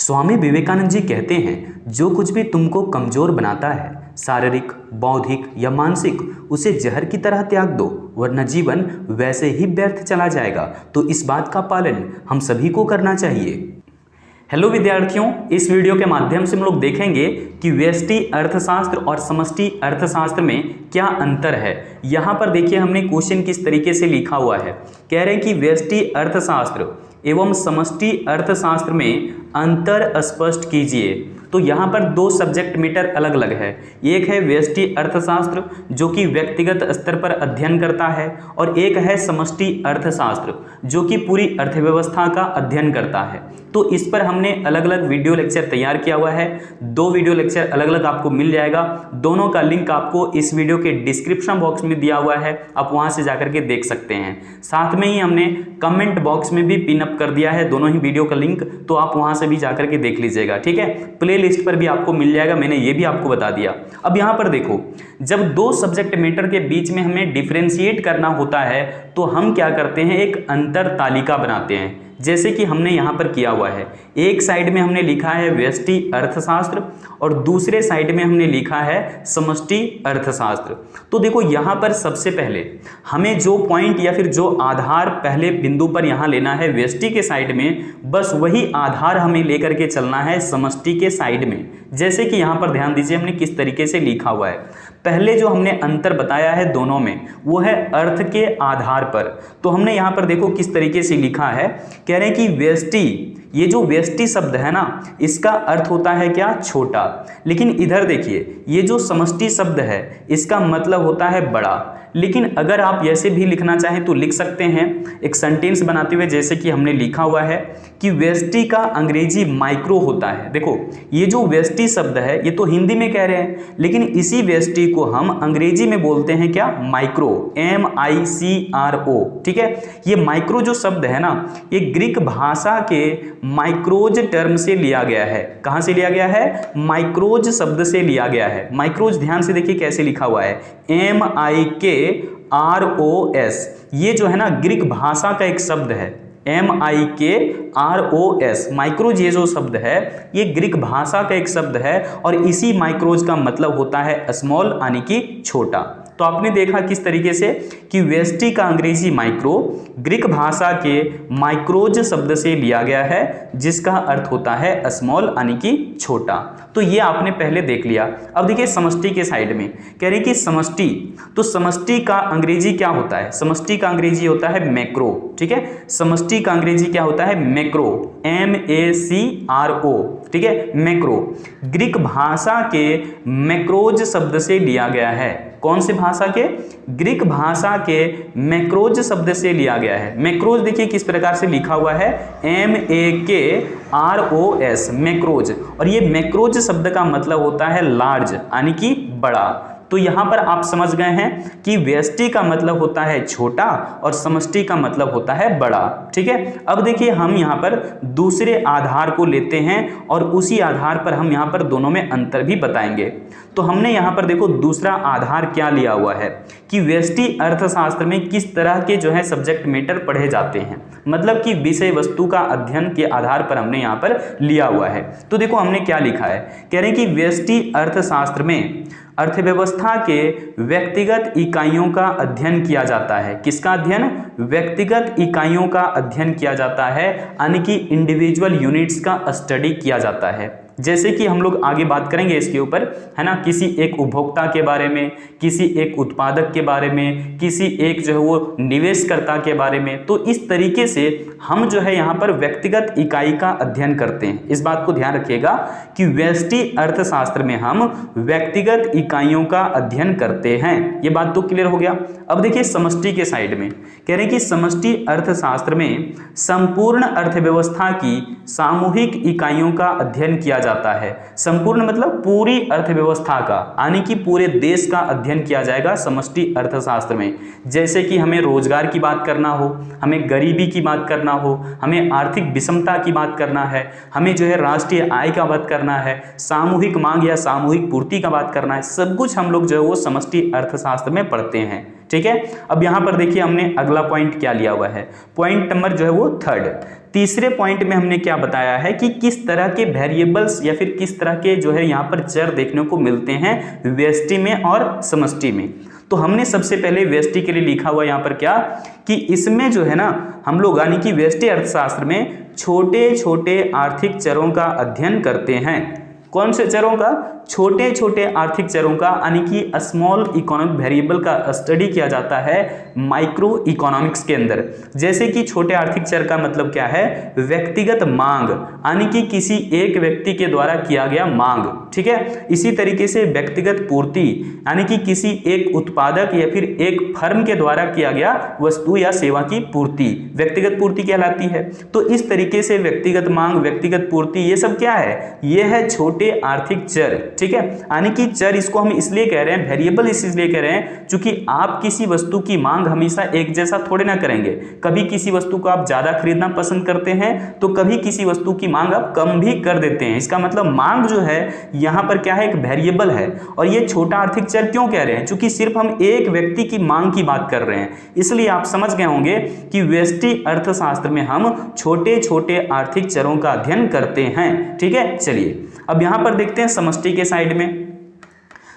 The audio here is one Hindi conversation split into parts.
स्वामी विवेकानंद जी कहते हैं, जो कुछ भी तुमको कमजोर बनाता है, शारीरिक, बौद्धिक या मानसिक, उसे जहर की तरह त्याग दो, वरना जीवन वैसे ही व्यर्थ चला जाएगा। तो इस बात का पालन हम सभी को करना चाहिए। हेलो विद्यार्थियों, इस वीडियो के माध्यम से हम लोग देखेंगे कि व्यष्टि अर्थशास्त्र और समष्टि अर्थशास्त्र में क्या अंतर है। यहाँ पर देखिए हमने क्वेश्चन किस तरीके से लिखा हुआ है। कह रहे हैं कि व्यष्टि अर्थशास्त्र एवं समष्टि अर्थशास्त्र में अंतर स्पष्ट कीजिए। तो यहाँ पर दो सब्जेक्ट मैटर अलग अलग है। एक है व्यष्टि अर्थशास्त्र जो कि व्यक्तिगत स्तर पर अध्ययन करता है, और एक है समष्टि अर्थशास्त्र जो कि पूरी अर्थव्यवस्था का अध्ययन करता है। तो इस पर हमने अलग अलग वीडियो लेक्चर तैयार किया हुआ है। दो वीडियो लेक्चर अलग अलग आपको मिल जाएगा। दोनों का लिंक आपको इस वीडियो के डिस्क्रिप्शन बॉक्स में दिया हुआ है, आप वहां से जाकर के देख सकते हैं। साथ में ही हमने कमेंट बॉक्स में भी पिन अप कर दिया है दोनों ही वीडियो का लिंक, तो आप वहां से भी जाकर के देख लीजिएगा। ठीक है, प्ले लिस्ट पर भी आपको मिल जाएगा, मैंने ये भी आपको बता दिया। अब यहाँ पर देखो, जब दो सब्जेक्ट मैटर के बीच में हमें डिफरेंशिएट करना होता है तो हम क्या करते हैं, एक अंतर तालिका बनाते हैं, जैसे कि हमने यहाँ पर किया हुआ है। एक साइड में हमने लिखा है व्यष्टि अर्थशास्त्र और दूसरे साइड में हमने लिखा है समष्टि अर्थशास्त्र। तो देखो यहाँ पर सबसे पहले हमें जो पॉइंट या फिर जो आधार पहले बिंदु पर यहाँ लेना है व्यष्टि के साइड में, बस वही आधार हमें लेकर के चलना है समष्टि के साइड में। जैसे कि यहाँ पर ध्यान दीजिए हमने किस तरीके से लिखा हुआ है। पहले जो हमने अंतर बताया है दोनों में, वो है अर्थ के आधार पर। तो हमने यहाँ पर देखो किस तरीके से लिखा है। कह रहे हैं कि व्यष्टि, ये जो व्यष्टि शब्द है ना, इसका अर्थ होता है क्या, छोटा। लेकिन इधर देखिए, ये जो समष्टि शब्द है इसका मतलब होता है बड़ा। लेकिन अगर आप ऐसे भी लिखना चाहें तो लिख सकते हैं एक सेंटेंस बनाते हुए, जैसे कि हमने लिखा हुआ है कि व्यष्टि का अंग्रेजी माइक्रो होता है। देखो ये जो व्यष्टि शब्द है ये तो हिंदी में कह रहे हैं, लेकिन इसी व्यष्टि को हम अंग्रेजी में बोलते हैं क्या, माइक्रो, MICRO। ठीक है, ये माइक्रो जो शब्द है ना, ये ग्रीक भाषा के माइक्रोज टर्म से लिया गया है। कहां से लिया गया है, माइक्रोज शब्द से लिया गया है। माइक्रोज ध्यान से देखिए कैसे लिखा हुआ है, MIKROS। ये जो है ना ग्रीक भाषा का एक शब्द है, MIKROS। माइक्रोज ये जो शब्द है ये ग्रीक भाषा का एक शब्द है, और इसी माइक्रोज का मतलब होता है स्मॉल, यानी कि छोटा। तो आपने देखा किस तरीके से कि व्यष्टि का अंग्रेजी माइक्रो ग्रीक भाषा के माइक्रोज शब्द से लिया गया है, जिसका अर्थ होता है स्मॉल, यानी कि छोटा। तो ये आपने पहले देख लिया। अब देखिए समष्टि के साइड में कह रही कि समष्टि, तो समष्टि का अंग्रेजी क्या होता है, समष्टि का अंग्रेजी होता है मैक्रो। ठीक है, समष्टि का अंग्रेजी क्या होता है, मैक्रो, MACRO। ठीक है, मैक्रो ग्रीक भाषा के मैक्रोज शब्द से लिया गया है। कौन से भाषा के, ग्रीक भाषा के मैक्रोज शब्द से लिया गया है। मैक्रोज देखिए किस प्रकार से लिखा हुआ है, MAKROS, मैक्रोज। और ये मैक्रोज शब्द का मतलब होता है लार्ज, यानी कि बड़ा। तो यहां पर आप समझ गए हैं कि व्यष्टि का मतलब होता है छोटा और समष्टि का मतलब होता है बड़ा। ठीक है, अब देखिए हम यहां पर दूसरे आधार को लेते हैं और उसी आधार पर हम यहां पर दोनों में अंतर भी बताएंगे। तो हमने यहां पर देखो दूसरा आधार क्या लिया हुआ है कि व्यष्टि अर्थशास्त्र में किस तरह के जो है सब्जेक्ट मैटर पढ़े जाते हैं, मतलब कि विषय वस्तु का अध्ययन के आधार पर हमने यहां पर लिया हुआ है। तो देखो हमने क्या लिखा है, कह रहे हैं कि व्यष्टि अर्थशास्त्र में अर्थव्यवस्था के व्यक्तिगत इकाइयों का अध्ययन किया जाता है। किसका अध्ययन, व्यक्तिगत इकाइयों का अध्ययन किया जाता है, यानी कि इंडिविजुअल यूनिट्स का स्टडी किया जाता है। जैसे कि हम लोग आगे बात करेंगे इसके ऊपर, है ना, किसी एक उपभोक्ता के बारे में, किसी एक उत्पादक के बारे में, किसी एक जो है वो निवेशकर्ता के बारे में। तो इस तरीके से हम जो है यहाँ पर व्यक्तिगत इकाई का अध्ययन करते हैं। इस बात को ध्यान रखिएगा कि व्यष्टि अर्थशास्त्र में हम व्यक्तिगत इकाइयों का अध्ययन करते हैं। ये बात तो क्लियर हो गया। अब देखिए समष्टि के साइड में कह रहे हैं कि समष्टि अर्थशास्त्र में संपूर्ण अर्थव्यवस्था की सामूहिक इकाइयों का अध्ययन किया जाता है। संपूर्ण मतलब पूरी अर्थव्यवस्था का, यानी कि पूरे देश का अध्ययन किया जाएगा समष्टि अर्थशास्त्र में। जैसे कि हमें रोजगार की बात करना हो, हमें गरीबी की बात करना हो, हमें आर्थिक विषमता की बात करना है, हमें जो है राष्ट्रीय आय का बात करना है, सामूहिक मांग या सामूहिक पूर्ति का बात करना है, सब कुछ हम लोग जो है वो समष्टि अर्थशास्त्र में पढ़ते हैं। ठीक है। अब यहाँ पर देखिए हमने अगला पॉइंट क्या लिया हुआ है, पॉइंट नंबर जो है वो 3rd। तीसरे पॉइंट में हमने क्या बताया है कि किस तरह के वेरिएबल्स या फिर किस तरह के जो है यहाँ पर चर देखने को मिलते हैं व्यष्टि में और समष्टि में। तो हमने सबसे पहले व्यष्टि के लिए लिखा हुआ यहाँ पर क्या कि इसमें जो है ना हम लोग यानी कि व्यष्टि अर्थशास्त्र में छोटे छोटे आर्थिक चरों का अध्ययन करते हैं। कौन से चरों का? छोटे छोटे आर्थिक चरों का, यानी कि स्मॉल इकोनॉमिक वेरिएबल का स्टडी किया जाता है माइक्रो इकोनॉमिक्स के अंदर। जैसे कि छोटे आर्थिक चर का मतलब क्या है? व्यक्तिगत मांग, यानी कि किसी एक व्यक्ति के द्वारा किया गया मांग, ठीक है। इसी तरीके से व्यक्तिगत पूर्ति, यानी कि किसी एक उत्पादक या फिर एक फर्म के द्वारा किया गया वस्तु या सेवा की पूर्ति व्यक्तिगत पूर्ति कहलाती है। तो इस तरीके से व्यक्तिगत मांग, व्यक्तिगत पूर्ति, ये सब क्या है? ये है छोटे आर्थिक चर, ठीक है। यानी कि चर इसको हम इसलिए कह रहे हैं, वेरिएबल इसलिए कह रहे हैं क्योंकि आप किसी वस्तु की मांग हमेशा एक जैसा थोड़े ना करेंगे। कभी किसी वस्तु को आप ज्यादा खरीदना पसंद करते हैं तो कभी किसी वस्तु की मांग आप कम भी कर देते हैं। इसका मतलब मांग जो है यहां पर क्या है? एक वेरिएबल है। और ये छोटा आर्थिक चर क्यों कह रहे हैं? क्योंकि सिर्फ हम एक व्यक्ति की मांग की बात कर रहे हैं, इसलिए आप समझ गए होंगे कि व्यष्टि अर्थशास्त्र में हम छोटे छोटे आर्थिक चरों का अध्ययन करते हैं, ठीक है। चलिए अब यहां पर देखते हैं समष्टि के साइड में।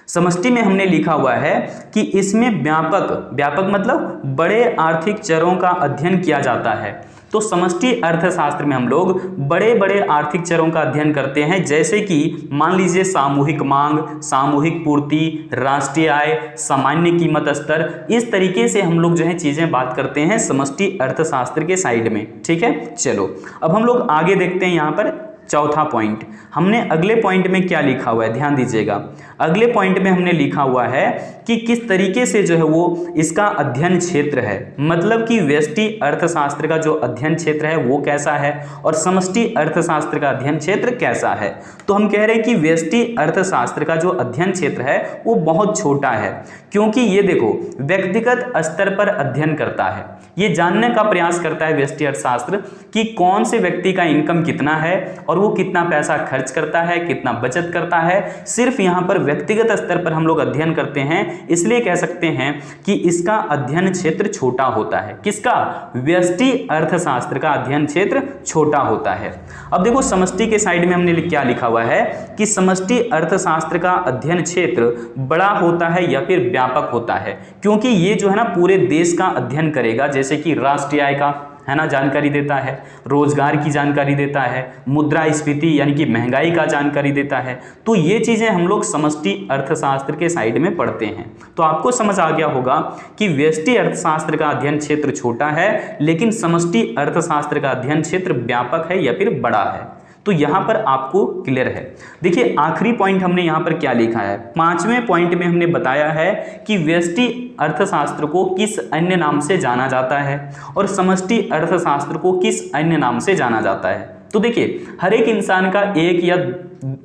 समष्टि में हमने लिखा हुआ है कि इसमें व्यापक मतलब बड़े आर्थिक चरों का अध्ययन किया जाता है। तो समष्टि अर्थशास्त्र में हम लोग बड़े बड़े आर्थिक चरों का अध्ययन करते हैं, जैसे कि मान लीजिए सामूहिक मांग, सामूहिक पूर्ति, राष्ट्रीय आय, सामान्य कीमत स्तर। इस तरीके से हम लोग जो है चीजें बात करते हैं समष्टि अर्थशास्त्र के साइड में, ठीक है। चलो अब हम लोग आगे देखते हैं यहाँ पर चौथा पॉइंट। हमने अगले पॉइंट में क्या लिखा हुआ है, ध्यान दीजिएगा। अगले पॉइंट में हमने लिखा हुआ है कि किस तरीके से जो है वो इसका अध्ययन क्षेत्र है, मतलब कि व्यष्टि अर्थशास्त्र का जो अध्ययन क्षेत्र है वो कैसा है और समष्टि अर्थशास्त्र का अध्ययन क्षेत्र कैसा है। तो हम कह रहे हैं कि व्यष्टि अर्थशास्त्र का जो अध्ययन क्षेत्र है वो बहुत छोटा है, क्योंकि ये देखो व्यक्तिगत स्तर पर अध्ययन करता है। ये जानने का प्रयास करता है व्यष्टि अर्थशास्त्र कि कौन से व्यक्ति का इनकम कितना है और वो कितना पैसा खर्च करता है, कितना बचत करता है। सिर्फ यहाँ पर व्यक्तिगत स्तर पर हम लोग अध्ययन करते हैं, इसलिए कह सकते हैं कि इसका अध्ययन क्षेत्र छोटा होता है। किसका? व्यष्टि अर्थशास्त्र का अध्ययन क्षेत्र छोटा होता है। अब देखो समष्टि के साइड में हमने क्या लिखा हुआ है कि समष्टि अर्थशास्त्र का अध्ययन क्षेत्र बड़ा होता है या फिर व्यापक होता है, क्योंकि ये जो है ना पूरे देश का अध्ययन करेगा, जैसे कि राष्ट्रीय आय का है ना जानकारी देता है, रोजगार की जानकारी देता है, मुद्रास्फीति यानी कि महंगाई का जानकारी देता है। तो ये चीजें हम लोग समष्टि अर्थशास्त्र के साइड में पढ़ते हैं। तो आपको समझ आ गया होगा कि व्यष्टि अर्थशास्त्र का अध्ययन क्षेत्र छोटा है, लेकिन समष्टि अर्थशास्त्र का अध्ययन क्षेत्र व्यापक है या फिर बड़ा है। तो यहां पर आपको क्लियर है। देखिए आखिरी पॉइंट हमने यहां पर क्या लिखा है, 5वें पॉइंट में हमने बताया है कि व्यष्टि अर्थशास्त्र को किस अन्य नाम से जाना जाता है और समष्टि अर्थशास्त्र को किस अन्य नाम से जाना जाता है। तो देखिए हर एक इंसान का एक या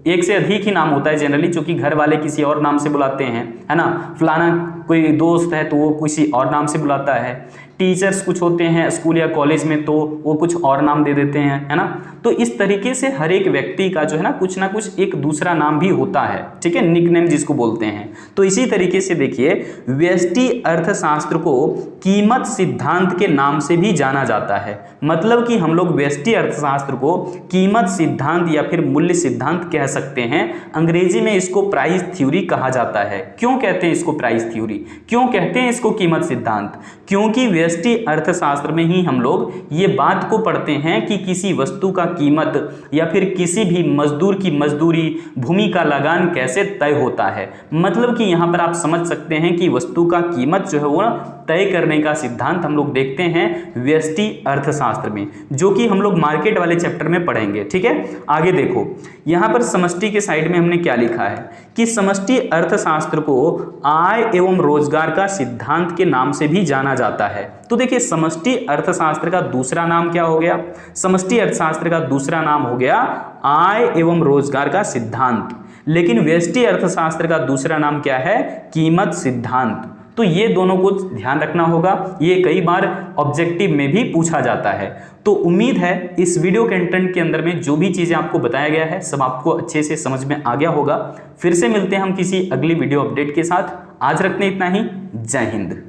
एक से अधिक ही नाम होता है जनरली, क्योंकि घर वाले किसी और नाम से बुलाते हैं, है ना। फलाना कोई दोस्त है तो वो किसी और नाम से बुलाता है। टीचर्स कुछ होते हैं स्कूल या कॉलेज में तो वो कुछ और नाम दे देते हैं, है ना। तो इस तरीके से हर एक व्यक्ति का जो है ना कुछ एक दूसरा नाम भी होता है, ठीक है, निकनेम जिसको बोलते हैं। तो इसी तरीके से देखिए व्यष्टि अर्थशास्त्र को कीमत सिद्धांत के नाम से भी जाना जाता है, मतलब कि हम लोग व्यष्टि अर्थशास्त्र को कीमत सिद्धांत या फिर मूल्य सिद्धांत कह सकते हैं। अंग्रेजी में इसको प्राइस थ्योरी कहा जाता है। क्यों कहते हैं इसको प्राइस थ्योरी, क्यों कहते हैं इसको कीमत सिद्धांत? क्योंकि व्यष्टि अर्थशास्त्र में ही हम लोग ये बात को पढ़ते हैं कि किसी वस्तु का कीमत या फिर किसी भी मजदूर की मजदूरी, भूमि का लगान कैसे तय होता है। मतलब कि यहाँ पर आप समझ सकते हैं कि वस्तु का कीमत जो है वो तय करने का सिद्धांत हम लोग देखते हैं व्यष्टि अर्थशास्त्र में, जो कि हम लोग मार्केट वाले चैप्टर में पढ़ेंगे, ठीक है। आगे देखो यहाँ पर समष्टि के साइड में हमने क्या लिखा है कि समष्टि अर्थशास्त्र को आय एवं रोजगार का सिद्धांत के नाम से भी जाना जाता है। तो देखिए समष्टि अर्थशास्त्र का दूसरा नाम क्या हो गया? समष्टि अर्थशास्त्र का दूसरा नाम हो गया आय एवं रोजगार का सिद्धांत, लेकिन व्यष्टि अर्थशास्त्र का दूसरा नाम क्या है? कीमत सिद्धांत। तो ये दोनों को ध्यान रखना होगा, ये कई बार ऑब्जेक्टिव में भी पूछा जाता है। तो उम्मीद है इस वीडियो कंटेंट के अंदर में जो भी चीजें आपको बताया गया है सब आपको अच्छे से समझ में आ गया होगा। फिर से मिलते हैं हम किसी अगली वीडियो अपडेट के साथ। आज रखते इतना ही। जय हिंद।